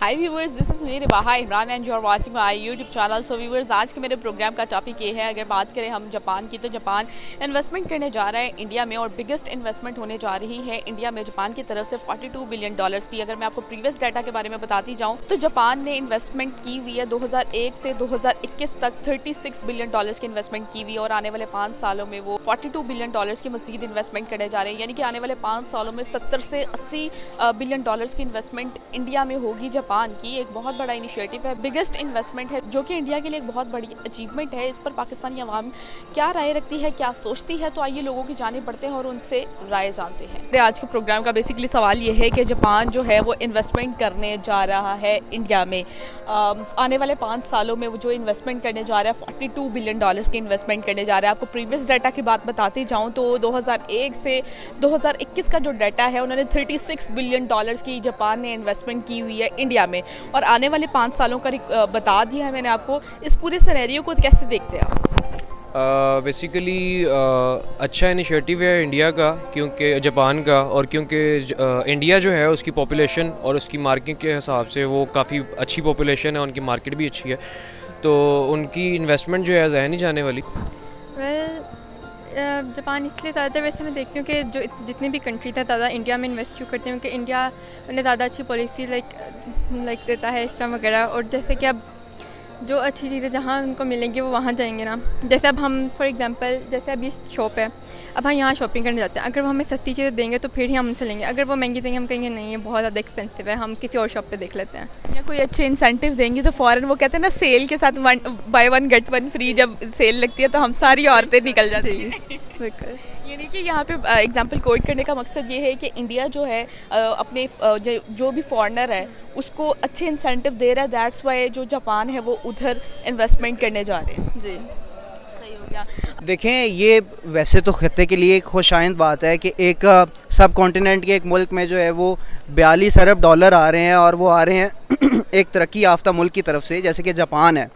Hi viewers, this is मेरे बाहा Imran and you are watching my YouTube channel. So viewers, आज के मेरे प्रोग्राम का टॉपिक ये है, अगर बात करें हम जापान की, तो जापान इन्वेस्टमेंट करने जा रहा है इंडिया में और बिगेस्ट इन्वेस्टमेंट होने जा रही है इंडिया में जापान की तरफ से $42 बिलियन की। अगर मैं आपको प्रीवियस डाटा के बारे में बताती जाऊँ तो जापान ने इन्वेस्टमेंट की हुई है 2001 से 2021 तक $36 बिलियन की इन्वेस्टमेंट की हुई है और आने वाले 5 सालों में वो $42 बिलियन की मजीद इन्वेस्टमेंट करने जा रहे हैं। यानी कि आने वाले 5 सालों में 70 से 80 बिलियन डॉलर्स की इन्वेस्टमेंट इंडिया में होगी। जापान की एक बहुत बड़ा इनिशिएटिव है, बिगेस्ट इन्वेस्टमेंट है, जो कि इंडिया के लिए एक बहुत बड़ी अचीवमेंट है। इस पर पाकिस्तानी अवाम क्या राय रखती है, क्या सोचती है, तो आइए लोगों की जाने पड़ते हैं और उनसे राय जानते हैं। आज के प्रोग्राम का बेसिकली सवाल ये है कि जापान जो है वो इन्वेस्टमेंट करने जा रहा है इंडिया में। आने वाले 5 सालों में वो जो इन्वेस्टमेंट करने जा रहा है $42 बिलियन की इन्वेस्टमेंट करने जा रहा है। आपको प्रीवियस डाटा की बात बताती जाऊँ तो 2001 से 2021 का जो डाटा है, उन्होंने $36 बिलियन की जापान ने इन्वेस्टमेंट की हुई है इंडिया में और आने वाले 5 सालों का बता दिया है मैंने आपको। इस पूरे सिनेरियो को कैसे देखते हैं आप? बेसिकली अच्छा इनिशिएटिव है इंडिया का, क्योंकि जापान का, और क्योंकि इंडिया जो है उसकी पॉपुलेशन और उसकी मार्केट के हिसाब से वो काफ़ी अच्छी पॉपुलेशन है, उनकी मार्केट भी अच्छी है, तो उनकी इन्वेस्टमेंट जो है ज़ाया नहीं जाने वाली। जापान इसलिए ज़्यादा वैसे मैं देखती हूँ कि जो जितनी भी कंट्रीज है ज़्यादा इंडिया में इन्वेस्ट क्यों करती हूँ कि इंडिया उन्हें ज़्यादा अच्छी पॉलिसी लाइक देता है इस तरह वगैरह। और जैसे कि अब जो अच्छी चीज़ें जहाँ उनको मिलेंगी वो वहाँ जाएंगे ना। जैसे अब हम फॉर एग्जांपल, जैसे अब ये शॉप है, अब हम यहाँ शॉपिंग करने जाते हैं, अगर वो हमें सस्ती चीज़ें देंगे तो फिर ही हम उनसे लेंगे। अगर वो महंगी देंगे हम कहेंगे नहीं ये बहुत ज़्यादा एक्सपेंसिव है, हम किसी और शॉप पे देख लेते हैं। या कोई अच्छे इंसेंटिव देंगी तो फ़ौरन वो कहते हैं ना, सेल के साथ by one get one free जब सेल लगती है तो हम सारी औरतें निकल जाती हैं। बिल्कुल। यानी कि यहाँ पे एग्जांपल कोट करने का मकसद ये है कि इंडिया जो है अपने जो भी फॉरेनर है उसको अच्छे इंसेंटिव दे रहा है। दैट्स वाई जो जापान है वो उधर इन्वेस्टमेंट करने जा रहे हैं। जी, सही हो गया। देखें, ये वैसे तो खत्ते के लिए एक खुशाइंद बात है कि एक सब कॉन्टिनेंट के एक मुल्क में जो है वो $42 अरब आ रहे हैं और वो आ रहे हैं एक तरक्की याफ्ता मुल्क की तरफ से, जैसे कि जापान है।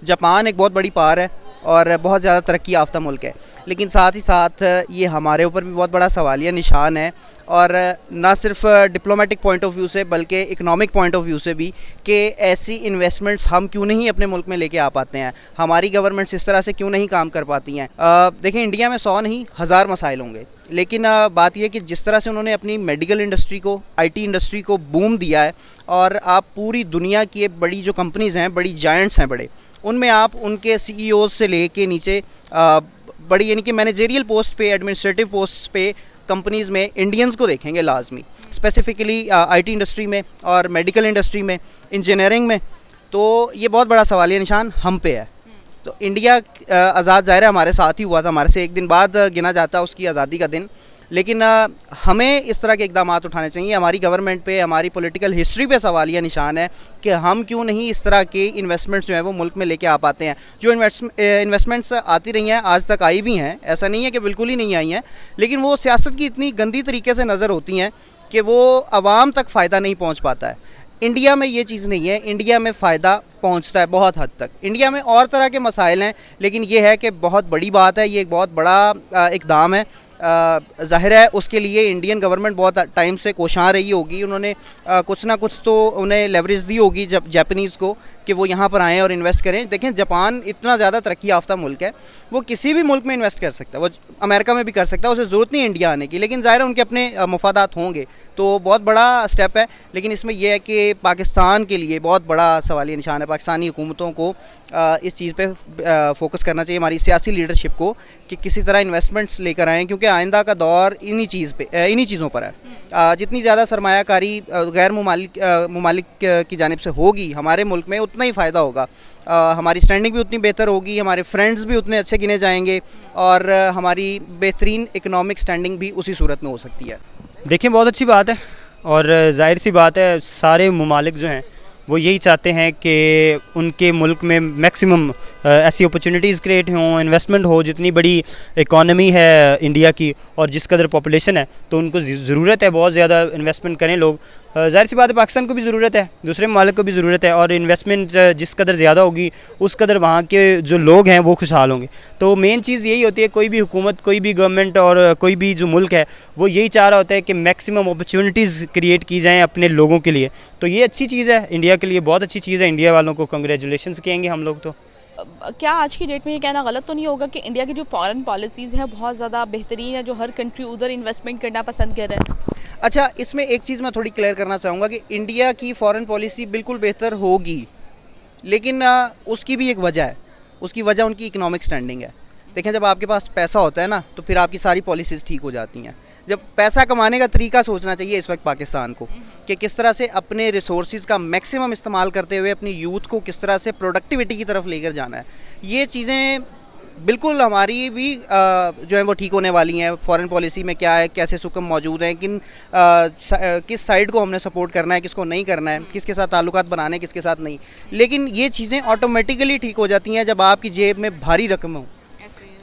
जापान एक बहुत बड़ी पार है और बहुत ज़्यादा तरक्की याफ्ता मुल्क है, लेकिन साथ ही साथ ये हमारे ऊपर भी बहुत बड़ा सवालिया निशान है, और ना सिर्फ डिप्लोमेटिक पॉइंट ऑफ व्यू से बल्कि इकनॉमिक पॉइंट ऑफ व्यू से भी, कि ऐसी इन्वेस्टमेंट्स हम क्यों नहीं अपने मुल्क में लेके आ पाते हैं, हमारी गवर्नमेंट्स इस तरह से क्यों नहीं काम कर पाती हैं। देखें, इंडिया में 100 नहीं 1000 मसाइल होंगे, लेकिन बात यह कि जिस तरह से उन्होंने अपनी मेडिकल इंडस्ट्री को, आईटी इंडस्ट्री को बूम दिया है, और आप पूरी दुनिया की बड़ी जो कंपनीज़ हैं, बड़ी जायंट्स हैं बड़े, उनमें आप उनके सीईओज़ से लेके नीचे बड़ी यानी कि मैनेजरियल पोस्ट पे, एडमिनिस्ट्रेटिव पोस्ट पे कंपनीज़ में इंडियंस को देखेंगे लाजमी, स्पेसिफ़िकली आईटी इंडस्ट्री में और मेडिकल इंडस्ट्री में, इंजीनियरिंग में। तो ये बहुत बड़ा सवालिया निशान हम पे है। तो इंडिया आज़ाद ज़ाहिर है हमारे साथ ही हुआ था, हमारे से एक दिन बाद गिना जाता उसकी आज़ादी का दिन, लेकिन हमें इस तरह के इक़दाम उठाने चाहिए। हमारी गवर्नमेंट पे, हमारी पॉलिटिकल हिस्ट्री पे सवालिया निशान है कि हम क्यों नहीं इस तरह के इन्वेस्टमेंट्स जो है वो मुल्क में लेके आ पाते हैं। जो इन्वेस्टमेंट्स आती रही हैं, आज तक आई भी हैं, ऐसा नहीं है कि बिल्कुल ही नहीं आई हैं, लेकिन वो सियासत की इतनी गंदी तरीके से नज़र होती हैं कि वो आवाम तक फ़ायदा नहीं पहुँच पाता है। इंडिया में ये चीज़ नहीं है, इंडिया में फ़ायदा पहुंचता है बहुत हद तक। इंडिया में और तरह के मसाइल हैं, लेकिन ये है कि बहुत बड़ी बात है, ये एक बहुत बड़ा इक़दाम है। ज़ाहिर है उसके लिए इंडियन गवर्नमेंट बहुत टाइम से कोशां रही होगी, उन्होंने कुछ ना कुछ तो उन्हें लेवरेज दी होगी जब जापानीज़ को कि वो यहाँ पर आएँ और इन्वेस्ट करें। देखें, जापान इतना ज़्यादा तरक्की याफ्ता मुल्क है, वो किसी भी मुल्क में इन्वेस्ट कर सकता है, वो अमेरिका में भी कर सकता है, उसे ज़रूरत नहीं इंडिया आने की, लेकिन ज़ाहिर है उनके अपने मफादात होंगे, तो बहुत बड़ा स्टेप है। लेकिन इसमें यह है कि पाकिस्तान के लिए बहुत बड़ा सवालिया निशान है। पाकिस्तानी हुकूमतों को इस चीज़ पे फोकस करना चाहिए, हमारी सियासी लीडरशिप को, कि किसी तरह इन्वेस्टमेंट्स लेकर आएँ, क्योंकि आइंदा का दौर इन्हीं चीज़ों पर है। जितनी ज़्यादा सरमायाकारी गैर मुमालिक की जानिब से होगी हमारे मुल्क में, उतना ही फ़ायदा होगा। हमारी स्टैंडिंग भी उतनी बेहतर होगी, हमारे फ्रेंड्स भी उतने अच्छे गिने जाएंगे, और हमारी बेहतरीन इकनॉमिक स्टैंडिंग भी उसी सूरत में हो सकती है। देखिए, बहुत अच्छी बात है, और जाहिर सी बात है सारे ममालिक जो हैं वो यही चाहते हैं कि उनके मुल्क में मैक्सिमम ऐसी अपॉर्चुनिटीज़ क्रिएट हों, इन्वेस्टमेंट हो। जितनी बड़ी इकॉनमी है इंडिया की और जिस कदर पॉपुलेशन है, तो उनको ज़रूरत है बहुत ज़्यादा इन्वेस्टमेंट करें लोग। ज़ाहिर सी बात है पाकिस्तान को भी ज़रूरत है, दूसरे ममालिक को भी ज़रूरत है, और इन्वेस्टमेंट जिस कदर ज़्यादा होगी उस कदर वहाँ के जो लोग हैं वो खुशहाल होंगे। तो मेन चीज़ यही होती है, कोई भी हुकूमत, कोई भी गवर्नमेंट और कोई भी जो मुल्क है वो यही चाह रहा होता है कि मैक्सिमम अपॉर्चुनिटीज़ क्रिएट की जाएँ अपने लोगों के लिए। तो ये अच्छी चीज़ है, इंडिया के लिए बहुत अच्छी चीज़ है, इंडिया वालों को कंग्रेचुलेशंस कहेंगे हम लोग। तो क्या आज की डेट में ये कहना गलत तो नहीं होगा कि इंडिया की जो फॉरेन पॉलिसीज़ है बहुत ज़्यादा बेहतरीन है, जो हर कंट्री उधर इन्वेस्टमेंट करना पसंद कर रहा है? अच्छा, इसमें एक चीज़ मैं थोड़ी क्लियर करना चाहूँगा कि इंडिया की फॉरेन पॉलिसी बिल्कुल बेहतर होगी, लेकिन उसकी भी एक वजह है। उसकी वजह उनकी इकोनॉमिक स्टैंडिंग है। देखें, जब आपके पास पैसा होता है ना तो फिर आपकी सारी पॉलिसीज़ ठीक हो जाती हैं। जब पैसा कमाने का तरीका सोचना चाहिए इस वक्त पाकिस्तान को कि किस तरह से अपने रिसोर्सेज का मैक्सिमम इस्तेमाल करते हुए अपनी यूथ को किस तरह से प्रोडक्टिविटी की तरफ लेकर जाना है। ये चीज़ें बिल्कुल हमारी भी जो है वो ठीक होने वाली हैं। फॉरेन पॉलिसी में क्या है, कैसे सुकम मौजूद हैं, किस साइड को हमने सपोर्ट करना है, किसको नहीं करना है, किसके साथ ताल्लुकात बनाने, किसके साथ नहीं। लेकिन ये चीज़ें ऑटोमेटिकली ठीक हो जाती हैं जब आपकी जेब में भारी रकम हो।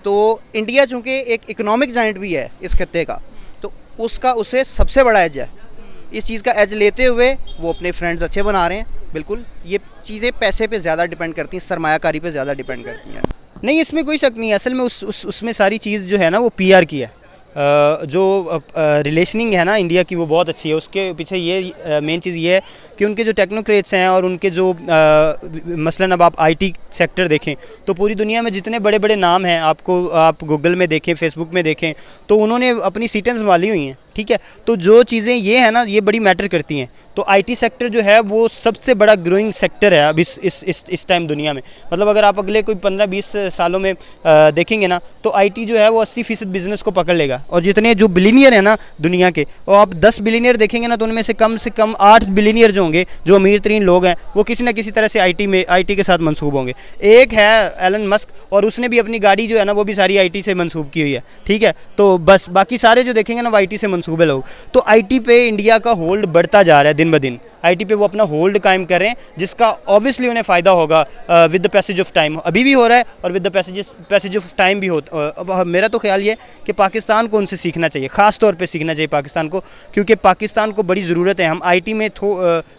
तो इंडिया चूँकि एक इकोनॉमिक जाइंट भी है इस खत्ते का, तो उसका उसे सबसे बड़ा एज है। इस चीज़ का एज लेते हुए वो अपने फ्रेंड्स अच्छे बना रहे हैं। बिल्कुल ये चीज़ें पैसे पे ज़्यादा डिपेंड करती हैं, सरमायाकारी पे ज़्यादा डिपेंड करती हैं। नहीं, इसमें कोई शक नहीं है। असल में उसमें सारी चीज़ जो है ना वो पीआर की है। जो रिलेशनिंग है ना इंडिया की वो बहुत अच्छी है। उसके पीछे ये मेन चीज़ ये है कि उनके जो टेक्नोक्रेट्स हैं और उनके जो मसलन अब आप आईटी सेक्टर देखें तो पूरी दुनिया में जितने बड़े बड़े नाम हैं, आप गूगल में देखें, फेसबुक में देखें, तो उन्होंने अपनी सीटें संभाली हुई हैं। ठीक है, तो जो चीज़ें ये है ना ये बड़ी मैटर करती हैं। तो आईटी सेक्टर जो है वो सबसे बड़ा ग्रोइंग सेक्टर है अब इस टाइम दुनिया में। मतलब अगर आप अगले कोई 15-20 सालों में देखेंगे ना तो आईटी जो है वो 80% बिजनेस को पकड़ लेगा। और जितने जो बिलीनियर हैं ना दुनिया के, और आप 10 बिलीनियर देखेंगे ना तो उनमें से कम 8 बिलीनियर जो होंगे, जो अमीर तरीन लोग हैं, वो किसी ना किसी तरह से आईटी के साथ मंसूब होंगे। एक है एलन मस्क और उसने भी अपनी गाड़ी जो है ना वो भी सारी आईटी से मंसूब की हुई है। ठीक है, तो बस बाकी सारे जो देखेंगे ना वो आईटी से मंसूबे लोग। तो आईटी पे इंडिया का होल्ड बढ़ता जा रहा है दिन ब दिन। आईटी पे वो अपना होल्ड कायम कर रहे हैं जिसका ऑब्वियसली उन्हें फ़ायदा होगा with the passage of time. अभी भी हो रहा है और with the passage of time भी हो। अब मेरा तो ख्याल ये है कि पाकिस्तान को उनसे सीखना चाहिए, ख़ास तौर पे सीखना चाहिए पाकिस्तान को, क्योंकि पाकिस्तान को बड़ी ज़रूरत है। हम आईटी में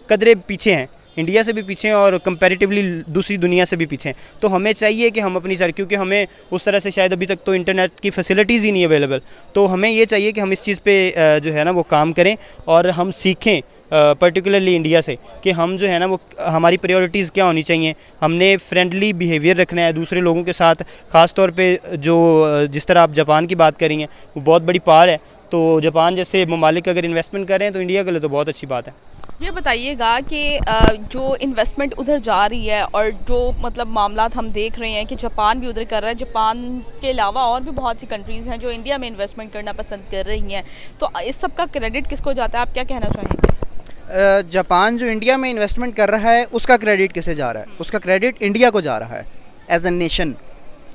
कदरे पीछे हैं, इंडिया से भी पीछे हैं और कंपैरेटिवली दूसरी दुनिया से भी पीछे हैं। तो हमें चाहिए कि हम अपनी क्योंकि हमें उस तरह से शायद अभी तक तो इंटरनेट की फैसिलिटीज़ ही नहीं अवेलेबल, तो हमें ये चाहिए कि हम इस चीज़ पे जो है ना वो काम करें और हम सीखें पर्टिकुलरली इंडिया से कि हम जो है ना वो हमारी प्रायोरिटीज़ क्या होनी चाहिए। हमने फ्रेंडली बिहेवियर रखना है दूसरे लोगों के साथ, ख़ास तौर पे जो जिस तरह आप जापान की बात कर रही हैं वो बहुत बड़ी पार है। तो जापान जैसे ममालिक अगर इन्वेस्टमेंट कर रहे हैं तो इंडिया के लिए तो बहुत अच्छी बात है। ये बताइएगा कि जो इन्वेस्टमेंट उधर जा रही है और जो मतलब मामलात हम देख रहे हैं कि जापान भी उधर कर रहा है, जापान के अलावा और भी बहुत सी कंट्रीज़ हैं जो इंडिया में इन्वेस्टमेंट करना पसंद कर रही हैं, तो इस सब का क्रेडिट किसको जाता है, आप क्या कहना चाहेंगे? जापान जो इंडिया में इन्वेस्टमेंट कर रहा है उसका क्रेडिट किसे जा रहा है? उसका क्रेडिट इंडिया को जा रहा है एज ए नेशन,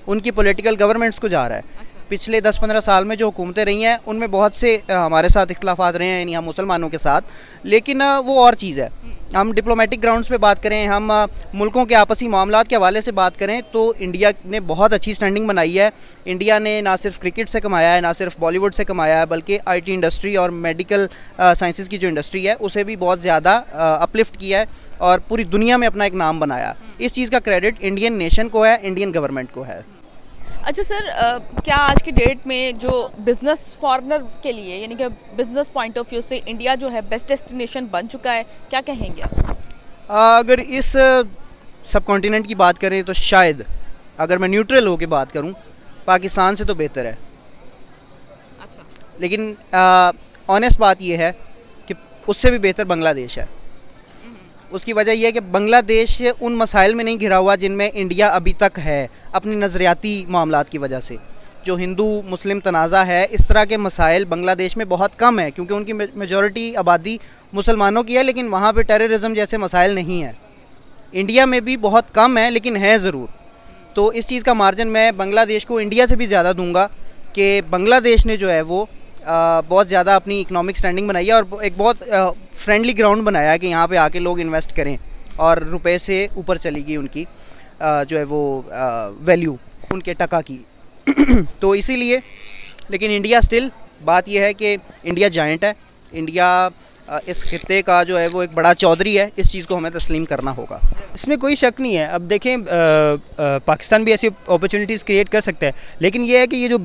उनकी पॉलिटिकल गवर्नमेंट्स को जा रहा है। पिछले 10-15 साल में जो हुकूमतें रही हैं उनमें बहुत से हमारे साथ इख्तलाफात रहे हैं, यानी हम मुसलमानों के साथ, लेकिन वो और चीज़ है। हम डिप्लोमेटिक ग्राउंड्स पे बात करें, हम मुल्कों के आपसी मामलात के हवाले से बात करें तो इंडिया ने बहुत अच्छी स्टैंडिंग बनाई है। इंडिया ने ना सिर्फ क्रिकेट से कमाया है, ना सिर्फ बॉलीवुड से कमाया है, बल्कि आईटी इंडस्ट्री और मेडिकल साइंसेस की जो इंडस्ट्री है उसे भी बहुत ज़्यादा अपलिफ्ट किया है और पूरी दुनिया में अपना एक नाम बनाया। इस चीज़ का क्रेडिट इंडियन नेशन को है, इंडियन गवर्नमेंट को है। अच्छा सर, क्या आज की डेट में जो बिज़नेस फॉरेनर के लिए यानी कि बिज़नेस पॉइंट ऑफ व्यू से इंडिया जो है बेस्ट डेस्टिनेशन बन चुका है, क्या कहेंगे आप? अगर इस सब कॉन्टिनेंट की बात करें तो शायद अगर मैं न्यूट्रल होकर बात करूं पाकिस्तान से तो बेहतर है। अच्छा, लेकिन ऑनेस्ट बात यह है कि उससे भी बेहतर बांग्लादेश है। उसकी वजह यह है कि बांग्लादेश उन मसाइल में नहीं घिरा हुआ जिनमें इंडिया अभी तक है, अपनी नज़रियाती मामलात की वजह से। जो हिंदू मुस्लिम तनाज़ा है, इस तरह के मसाइल बांग्लादेश में बहुत कम है क्योंकि उनकी मेजॉरिटी आबादी मुसलमानों की है, लेकिन वहाँ पे टेररिज्म जैसे मसाइल नहीं है। इंडिया में भी बहुत कम है लेकिन है ज़रूर। तो इस चीज़ का मार्जिन मैं बांग्लादेश को इंडिया से भी ज़्यादा दूंगा कि बांग्लादेश ने जो है वो बहुत ज़्यादा अपनी इकनॉमिक स्टैंडिंग बनाई है और एक बहुत फ्रेंडली ग्राउंड बनाया है कि यहाँ पे आके लोग इन्वेस्ट करें और रुपए से ऊपर चली गई उनकी जो है वो वैल्यू उनके टका की। तो इसीलिए, लेकिन इंडिया स्टिल, बात यह है कि इंडिया जायंट है, इंडिया इस खित्ते का जो है वो एक बड़ा चौधरी है, इस चीज़ को हमें तस्लीम करना होगा। इसमें कोई शक नहीं है। अब देखें पाकिस्तान भी ऐसी अपॉर्चुनिटीज़ क्रिएट कर सकता है, लेकिन ये है कि ये जो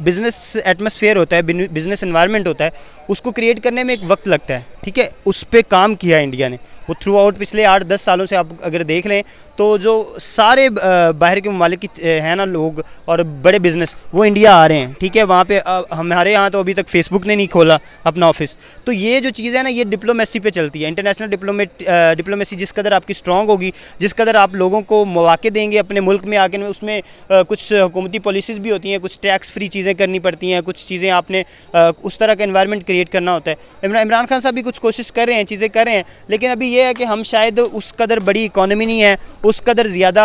बिज़नेस एटमॉस्फेयर होता है, बिज़नेस एनवायरनमेंट होता है, उसको क्रिएट करने में एक वक्त लगता है। ठीक है, उस पर काम किया इंडिया ने, वो थ्रू आउट पिछले 8-10 सालों से आप अगर देख लें तो जो सारे बाहर के ममालिक की हैं ना लोग और बड़े बिज़नेस, वो इंडिया आ रहे हैं। ठीक है, वहाँ पे हमारे यहाँ तो अभी तक फेसबुक ने नहीं खोला अपना ऑफिस। तो ये जो चीज़ है ना, ये डिप्लोमेसी पे चलती है। इंटरनेशनल डिप्लोमेसी जिस कदर आपकी स्ट्रॉन्ग होगी, जिस कदर आप लोगों को मौके देंगे अपने मुल्क में आके, उसमें कुछ हुकूमती पॉलिसीज़ भी होती हैं, कुछ टैक्स फ्री चीज़ें करनी पड़ती हैं, कुछ चीज़ें आपने उस तरह का एनवायरनमेंट क्रिएट करना होता है। इमरान खान साहब भी कुछ कोशिश कर रहे हैं, चीज़ें कर रहे हैं, लेकिन अभी ये है कि हम शायद उस कदर बड़ी इकॉनमी नहीं है, उस कदर ज़्यादा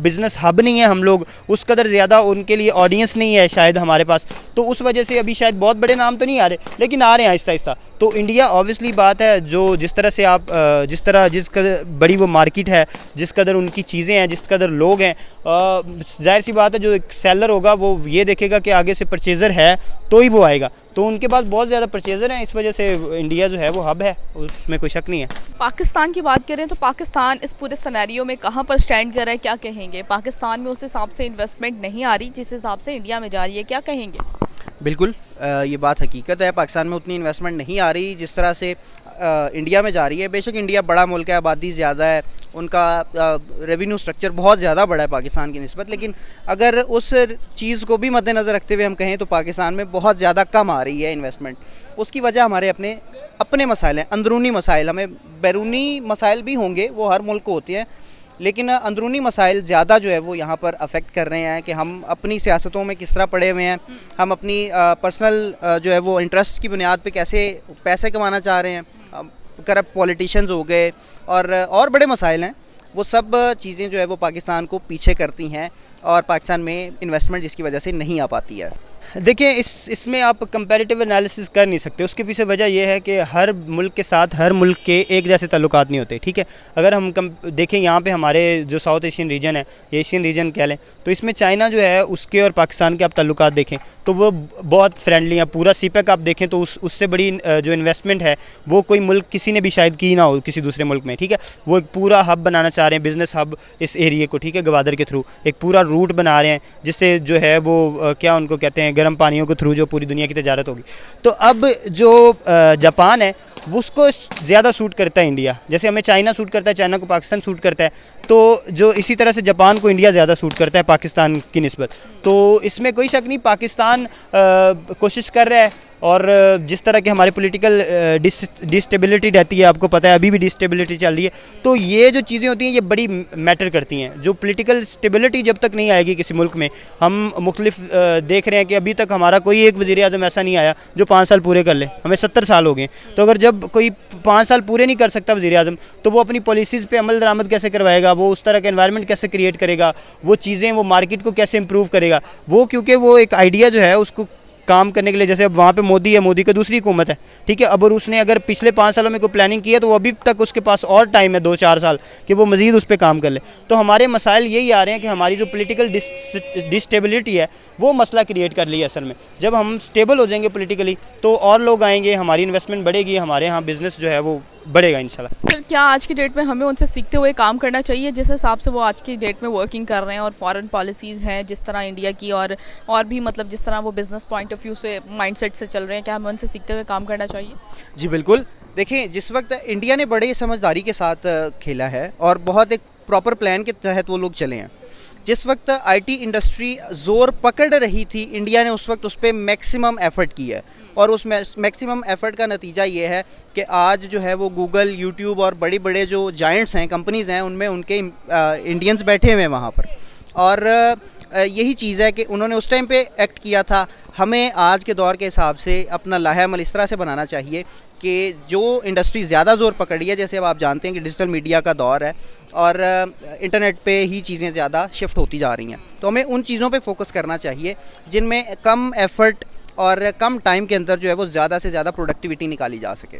बिज़नेस हब नहीं है हम लोग, उस कदर ज़्यादा उनके लिए ऑडियंस नहीं है शायद हमारे पास। तो उस वजह से अभी शायद बहुत बड़े नाम तो नहीं आ रहे, लेकिन आ रहे हैं आहिस्ता आहिस्ता। तो इंडिया ऑब्वियसली बात है, जो जिस तरह से आप जिस कदर बड़ी वो मार्केट है, जिस कदर उनकी चीज़ें हैं, जिस कदर लोग हैं, जाहिर सी बात है जो एक सेलर होगा वो ये देखेगा कि आगे से परचेज़र है तो ही वो आएगा। तो उनके पास बहुत ज़्यादा परचेज़र हैं, इस वजह से इंडिया जो है वो हब है, उसमें कोई शक नहीं है। पाकिस्तान की बात करें तो पाकिस्तान इस पूरे सिनेरियो में कहाँ पर स्टैंड कर रहा है, क्या कहेंगे? पाकिस्तान में उस हिसाब से इन्वेस्टमेंट नहीं आ रही जिस हिसाब से इंडिया में जा रही है, क्या कहेंगे? बिल्कुल, ये बात हकीकत है। पाकिस्तान में उतनी इन्वेस्टमेंट नहीं आ रही जिस तरह से इंडिया में जा रही है। बेशक इंडिया बड़ा मुल्क है, आबादी ज़्यादा है, उनका रेवेन्यू स्ट्रक्चर बहुत ज़्यादा बड़ा है पाकिस्तान की निस्बत, लेकिन अगर उस चीज़ को भी मद्देनज़र रखते हुए हम कहें तो पाकिस्तान में बहुत ज़्यादा कम आ रही है इन्वेस्टमेंट। उसकी वजह हमारे अपने मसाइल हैं, अंदरूनी मसाइल। हमें बैरूनी मसाइल भी होंगे, वो हर मुल्क को होते हैं, लेकिन अंदरूनी मसाइल ज़्यादा जो है वो यहाँ पर अफेक्ट कर रहे हैं कि हम अपनी सियासतों में किस तरह पड़े हुए हैं, हम अपनी पर्सनल जो है वो इंटरेस्ट की बुनियाद पे कैसे पैसे कमाना चाह रहे हैं, करप्ट पॉलिटिशियंस हो गए और बड़े मसाइल हैं। वो सब चीज़ें जो है वो पाकिस्तान को पीछे करती हैं और पाकिस्तान में इन्वेस्टमेंट जिसकी वजह से नहीं आ पाती है। देखिए, इसमें आप कंपैरेटिव एनालिसिस कर नहीं सकते। उसके पीछे वजह यह है कि हर मुल्क के साथ हर मुल्क के एक जैसे ताल्लुकात नहीं होते। ठीक है, अगर हम देखें यहाँ पे हमारे जो साउथ एशियन रीजन है, एशियन रीजन कह लें, तो इसमें चाइना जो है उसके और पाकिस्तान के आप ताल्लुकात देखें तो वो बहुत फ्रेंडली हैं। पूरा सीपैक आप देखें तो उससे बड़ी जो इन्वेस्टमेंट है वो कोई मुल्क किसी ने भी शायद की ना हो किसी दूसरे मुल्क में। ठीक है, वो एक पूरा हब बनाना चाह रहे हैं, बिज़नेस हब इस एरिए को। ठीक है, गवादर के थ्रू एक पूरा रूट बना रहे हैं जिससे जो है वो क्या उनको कहते हैं, गर्म पानियों के थ्रू जो पूरी दुनिया की तजारत होगी। तो अब जो जापान है वो उसको ज़्यादा सूट करता है इंडिया, जैसे हमें चाइना सूट करता है, चाइना को पाकिस्तान सूट करता है, तो जो इसी तरह से जापान को इंडिया ज़्यादा सूट करता है पाकिस्तान की निस्बत। तो इसमें कोई शक नहीं, पाकिस्तान कोशिश कर रहा है। और जिस तरह की हमारी पॉलिटिकल डिस्टेबिलिटी रहती है, आपको पता है अभी भी डिस्टेबिलिटी चल रही है, तो ये जो चीज़ें होती हैं ये बड़ी मैटर करती हैं। जो पॉलिटिकल स्टेबिलिटी जब तक नहीं आएगी किसी मुल्क में, हम मुख्तलिफ देख रहे हैं कि अभी तक हमारा कोई एक वज़ीर आज़म ऐसा नहीं आया जो 5 साल पूरे कर ले। हमें 70 साल हो गए, तो अगर जब कोई 5 साल पूरे नहीं कर सकता वज़ीर आज़म, तो वो अपनी पॉलिसीज़ पे अमल दरामद कैसे करवाएगा, वो उस तरह का एनवायरनमेंट कैसे क्रिएट करेगा, वो चीज़ें वो मार्केट को कैसे इम्प्रूव करेगा, वो क्योंकि वो एक आइडिया जो है उसको काम करने के लिए, जैसे अब वहाँ पे मोदी है, मोदी की दूसरी हुकूमत है। ठीक है, अब और उसने अगर पिछले 5 सालों में कोई प्लानिंग की है तो वो अभी तक उसके पास और टाइम है 2-4 साल कि वो मज़ीद उस पर काम कर ले। तो हमारे मसाइल यही आ रहे हैं कि हमारी जो पॉलिटिकल डिस्टेबिलिटी है वो मसला क्रिएट कर लिया असल में। जब हम स्टेबल हो जाएंगे पॉलिटिकली तो और लोग आएंगे, हमारी इन्वेस्टमेंट बढ़ेगी, हमारे यहाँ बिज़नेस जो है वो बढ़ेगा इंशाल्लाह। सर, क्या आज की डेट में हमें उनसे सीखते हुए काम करना चाहिए जिस हिसाब से वो आज की डेट में वर्किंग कर रहे हैं, और फॉरेन पॉलिसीज़ हैं जिस तरह इंडिया की, और भी मतलब जिस तरह वो बिज़नेस पॉइंट ऑफ व्यू से माइंडसेट से चल रहे हैं, क्या हमें उनसे सीखते हुए काम करना चाहिए? जी बिल्कुल। देखिए, जिस वक्त इंडिया ने बड़े समझदारी के साथ खेला है और बहुत एक प्रॉपर प्लान के तहत वो लोग चले हैं। जिस वक्त आईटी इंडस्ट्री ज़ोर पकड़ रही थी, इंडिया ने उस वक्त उस पर मैक्सिमम एफ़र्ट किया है, और उस मैक्सिमम एफ़र्ट का नतीजा ये है कि आज जो है वो गूगल, यूट्यूब और बड़े बड़े जो जायंट्स हैं, कंपनीज़ हैं, उनमें उनके इंडियंस बैठे हुए हैं वहाँ पर। और यही चीज़ है कि उन्होंने उस टाइम पे एक्ट किया था। हमें आज के दौर के हिसाब से अपना लाहे अमल इस तरह से बनाना चाहिए कि जो इंडस्ट्री ज़्यादा ज़ोर पकड़ी है, जैसे अब आप जानते हैं कि डिजिटल मीडिया का दौर है और इंटरनेट पे ही चीज़ें ज़्यादा शिफ्ट होती जा रही हैं, तो हमें उन चीज़ों पे फोकस करना चाहिए जिनमें कम एफ़र्ट और कम टाइम के अंदर जो है वो ज़्यादा से ज़्यादा प्रोडक्टिविटी निकाली जा सके।